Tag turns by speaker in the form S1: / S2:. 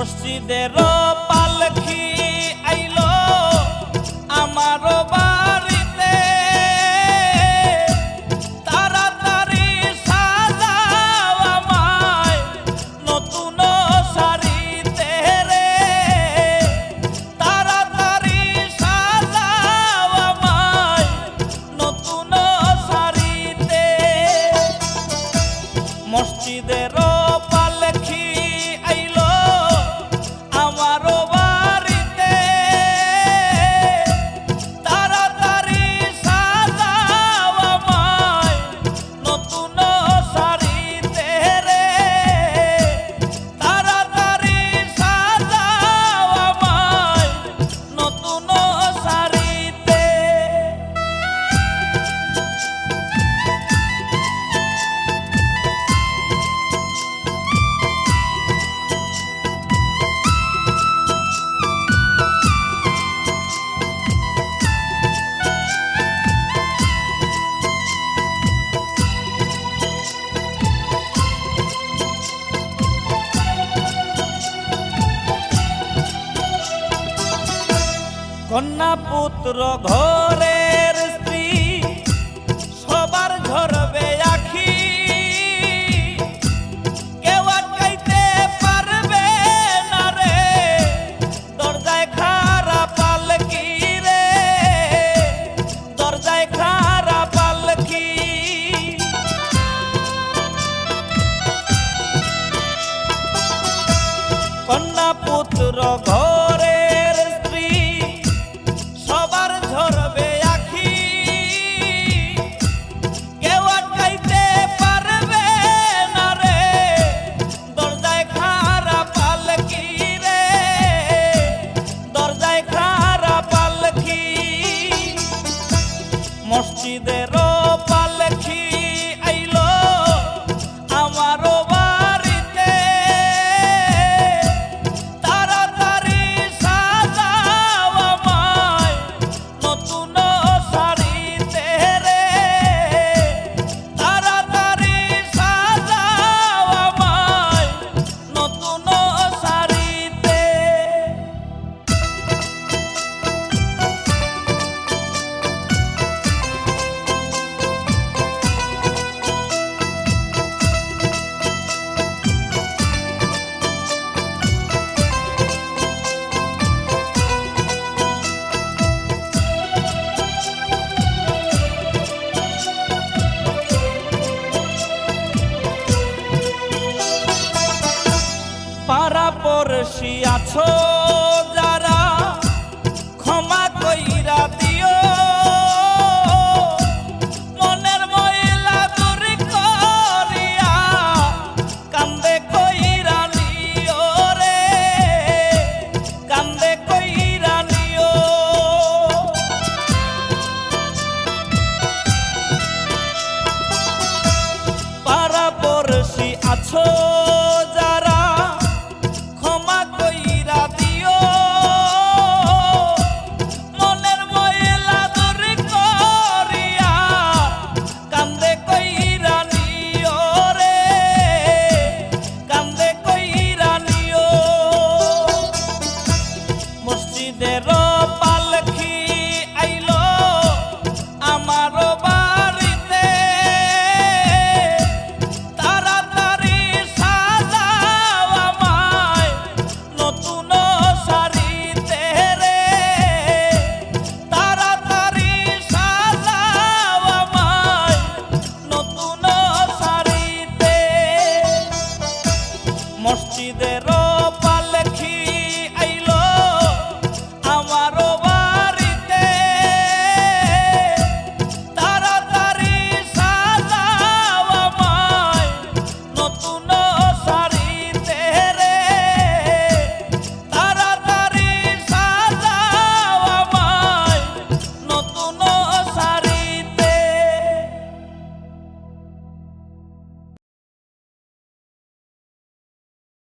S1: মসজিদের পালকি আইলো আমার বাড়িতে, তাড়াতাড়ি সাজাও আমায় নতুন শাড়িতে রে, তাড়াতাড়ি সাজাও আমায় নতুন শাড়িতে। মসজিদের পালকি আইলো আমার বাড়িতে, তাড়াতাড়ি সাজাও আমায় নতুন শাড়িতে রে, তাড়াতাড়ি সাজাও আমায় নতুন শাড়িতে। কন্যা পুত্র ঘরের স্ত্রী সবার ঝরবে আখি, কেউ আটকাইতে পারবে না রে, দরজায় খাড়া পালকি রে, দরজায় খাড়া পালকি। কন্যা পুত্র ঘরের স্ত্রী সবার ঝরবে আখি, কেউ আটকাইতে পারবে না রে, দরজায় খাড়া পালকি রে, দরজায় খাড়া পালকি। মসজিদের পালকি আইলো আমার বাড়িতে, তাড়াতাড়ি সাজাও আমায় নতুন শাড়িতে রে, তাড়াতাড়ি সাজাও আমায় নতুন শাড়িতে। পাড়া পড়শি আছো যারা ক্ষমা কইরা দিও, মনের ময়লা দূর করিয়া কান্দে কইরা নিও রে, কান্দে কইরা নিও। পাড়া পড়শি আছো যারা ক্ষমা কইরা দিও, মনের ময়লা দূর করিয়া কান্দে কইরা নিও রে, কান্দে কইরা নিও। মসজিদের পালকি আইলো আমার বাড়িতে, তাড়াতাড়ি সাজাও আমায় নতুন শাড়িতে রে, তাড়াতাড়ি সাজাও আমায় নতুন শাড়িতে। মসজিদের